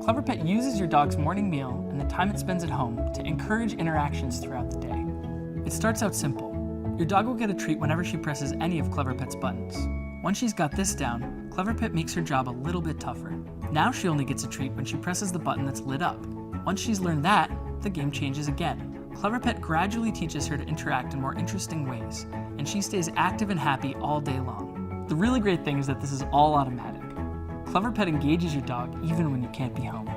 CleverPet uses your dog's morning meal and the time it spends at home to encourage interactions throughout the day. It starts out simple. Your dog will get a treat whenever she presses any of CleverPet's buttons. Once she's got this down, CleverPet makes her job a little bit tougher. Now she only gets a treat when she presses the button that's lit up. Once she's learned that, the game changes again. CleverPet gradually teaches her to interact in more interesting ways, and she stays active and happy all day long. The really great thing is that this is all automatic. CleverPet engages your dog even when you can't be home.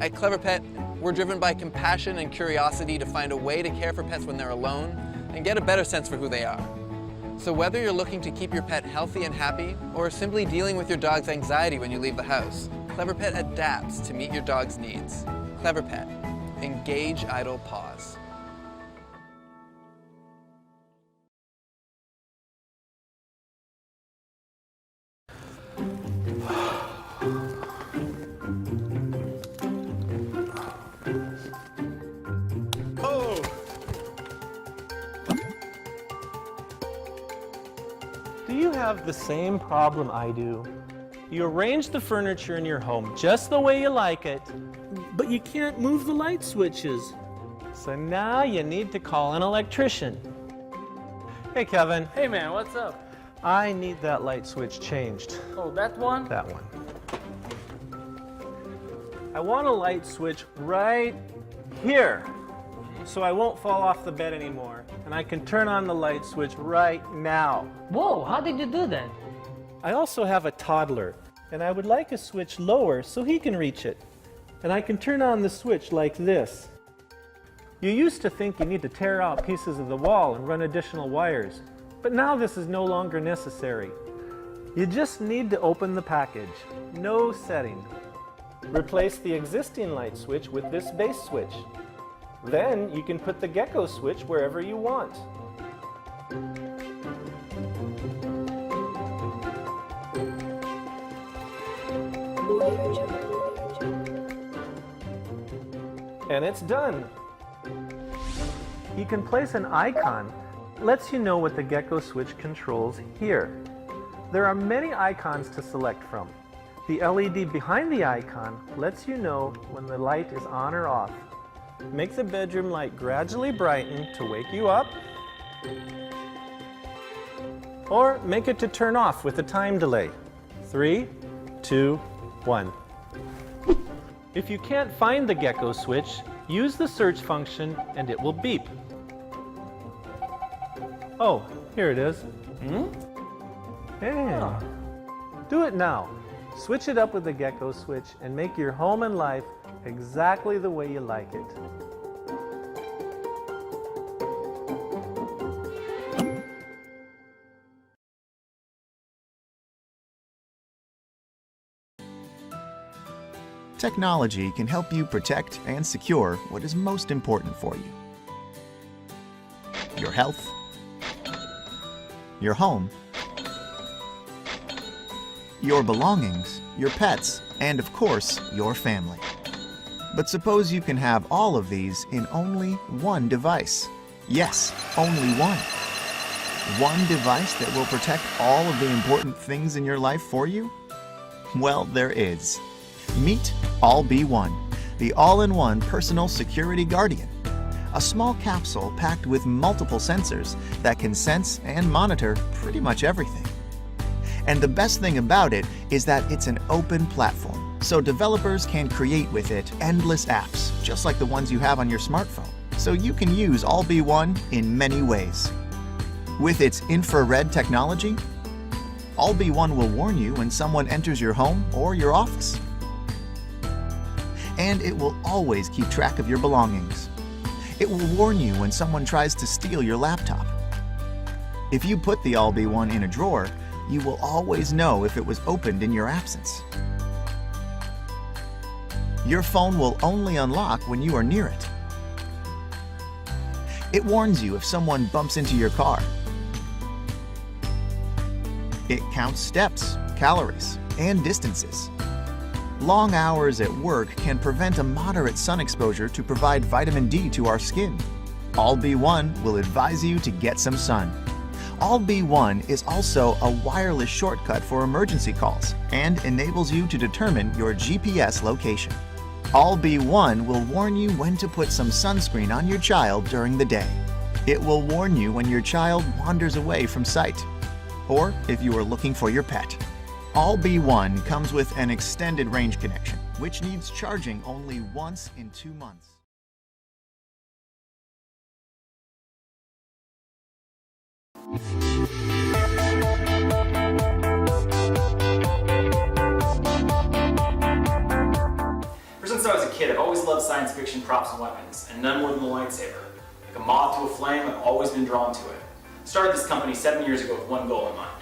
At CleverPet, we're driven by compassion and curiosity to find a way to care for pets when they're alone and get a better sense for who they are. So whether you're looking to keep your pet healthy and happy or simply dealing with your dog's anxiety when you leave the house, CleverPet adapts to meet your dog's needs. CleverPet. Engage idle paws. Do you have the same problem I do? You arrange the furniture in your home just the way you like it, but you can't move the light switches. So now you need to call an electrician. Hey, Kevin. Hey man, what's up? I need that light switch changed. Oh, that one? That one. I want a light switch right here, so I won't fall off the bed anymore, and I can turn on the light switch right now. Whoa, how did you do that? I also have a toddler, and I would like a switch lower so he can reach it. And I can turn on the switch like this. You used to think you need to tear out pieces of the wall and run additional wires, but now this is no longer necessary. You just need to open the package. No setting. Replace the existing light switch with this base switch. Then you can put the gecko switch wherever you want. And it's done. You can place an icon, lets you know what the gecko switch controls here. There are many icons to select from. The LED behind the icon lets you know when the light is on or off. Make the bedroom light gradually brighten to wake you up, or make it to turn off with a time delay. 3, 2, 1. If you can't find the gecko switch, use the search function and it will beep. Oh, here it is. Hey. Do it now. Switch it up with the gecko switch and make your home and life exactly the way you like it. Technology can help you protect and secure what is most important for you. Your health, your home, your belongings, your pets, and of course, your family. But suppose you can have all of these in only one device. Yes, only one. One device that will protect all of the important things in your life for you? Well, there is. Meet All-Be-One, the all-in-one personal security guardian. A small capsule packed with multiple sensors that can sense and monitor pretty much everything. And the best thing about it is that it's an open platform, so developers can create with it endless apps, just like the ones you have on your smartphone. So you can use All-Be-One in many ways. With its infrared technology, All-Be-One will warn you when someone enters your home or your office. And it will always keep track of your belongings. It will warn you when someone tries to steal your laptop. If you put the All-Be-One in a drawer, you will always know if it was opened in your absence. Your phone will only unlock when you are near it. It warns you if someone bumps into your car. It counts steps, calories, and distances. Long hours at work can prevent a moderate sun exposure to provide vitamin D to our skin. All-Be-One will advise you to get some sun. All B1 is also a wireless shortcut for emergency calls and enables you to determine your GPS location. All B1 will warn you when to put some sunscreen on your child during the day. It will warn you when your child wanders away from sight, or if you are looking for your pet. All B1 comes with an extended range connection, which needs charging only once in 2 months. Ever since I was a kid, I've always loved science fiction props and weapons, and none more than the lightsaber. Like a moth to a flame, I've always been drawn to it. I started this company 7 years ago with one goal in mind: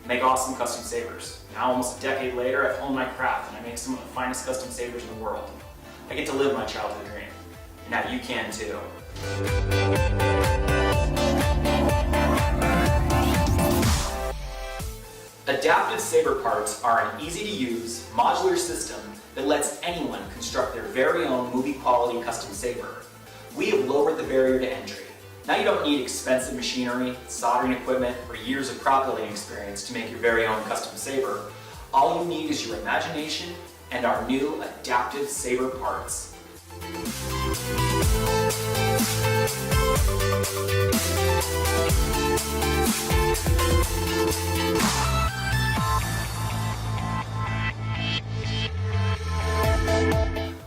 make awesome custom sabers. Now, almost a decade later, I've honed my craft and I make some of the finest custom sabers in the world. I get to live my childhood dream. And now you can too. Adaptive saber parts are an easy-to-use, modular system that lets anyone construct their very own movie-quality custom saber. We have lowered the barrier to entry. Now you don't need expensive machinery, soldering equipment, or years of prop building experience to make your very own custom saber. All you need is your imagination and our new adaptive saber parts.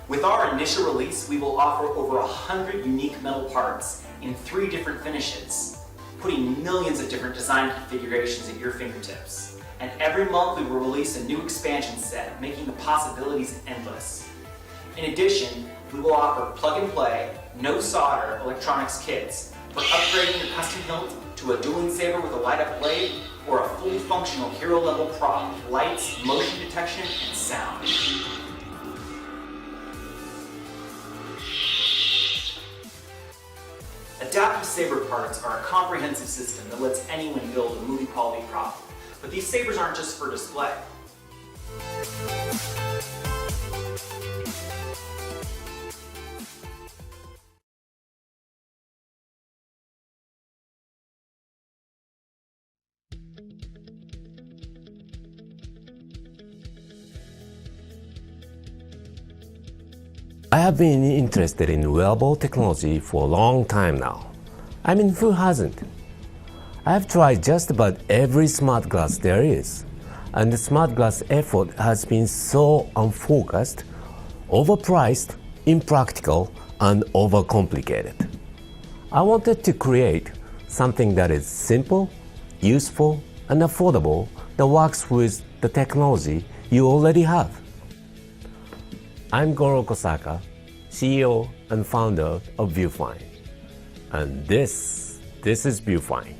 With our initial release, we will offer over 100 unique metal parts in 3 different finishes, putting millions of different design configurations at your fingertips. And every month we will release a new expansion set, making the possibilities endless. In addition, we will offer plug-and-play, no-solder electronics kits for upgrading your custom hilt to a dueling saber with a light-up blade, or a fully functional hero-level prop with lights, motion detection, and sound. Adaptive saber parts are a comprehensive system that lets anyone build a movie-quality prop. But these sabers aren't just for display. I have been interested in wearable technology for a long time now. I mean, who hasn't? I have tried just about every smart glass there is, and the smart glass effort has been so unfocused, overpriced, impractical, and overcomplicated. I wanted to create something that is simple, useful, and affordable that works with the technology you already have. I'm Goro Kosaka, CEO and founder of Viewfind. And this is Viewfind.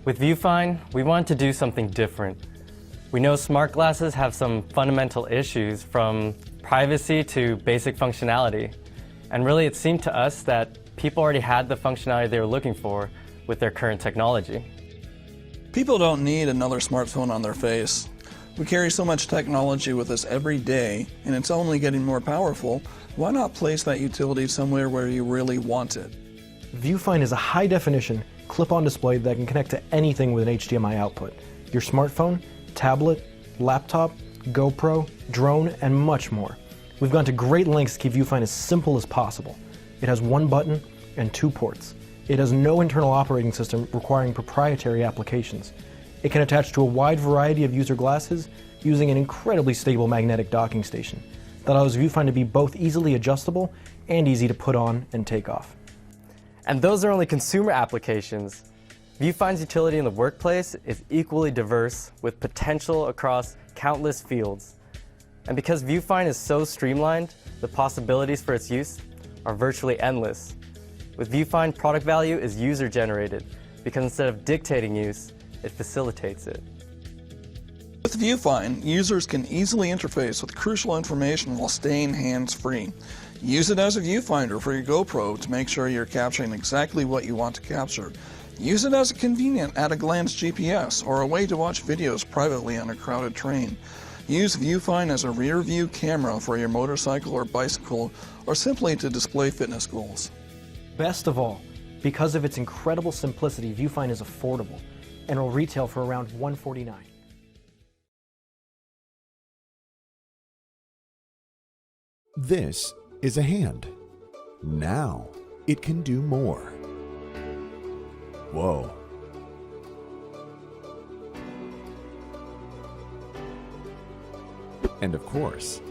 With Viewfind, we wanted to do something different. We know smart glasses have some fundamental issues, from privacy to basic functionality. And really, it seemed to us that people already had the functionality they were looking for with their current technology. People don't need another smartphone on their face. We carry so much technology with us every day, and it's only getting more powerful. Why not place that utility somewhere where you really want it? Viewfind is a high-definition, clip-on display that can connect to anything with an HDMI output. Your smartphone, tablet, laptop, GoPro, drone, and much more. We've gone to great lengths to keep Viewfind as simple as possible. It has 1 button and 2 ports. It has no internal operating system requiring proprietary applications. It can attach to a wide variety of user glasses using an incredibly stable magnetic docking station that allows Viewfind to be both easily adjustable and easy to put on and take off. And those are only consumer applications. Viewfind's utility in the workplace is equally diverse, with potential across countless fields. And because Viewfind is so streamlined, the possibilities for its use are virtually endless. With Viewfind, product value is user-generated, because instead of dictating use, it facilitates it. With Viewfind, users can easily interface with crucial information while staying hands-free. Use it as a viewfinder for your GoPro to make sure you're capturing exactly what you want to capture. Use it as a convenient at-a-glance GPS or a way to watch videos privately on a crowded train. Use Viewfind as a rear-view camera for your motorcycle or bicycle, or simply to display fitness goals. Best of all, Because of its incredible simplicity, Viewfind is affordable and will retail for around $149. This is a hand. Now it can do more. Whoa. And of course,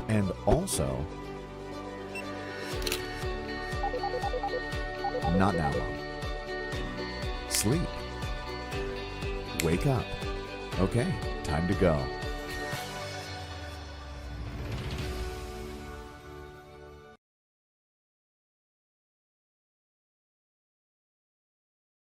and also, not now, Mom. Sleep. Wake up. Okay, time to go.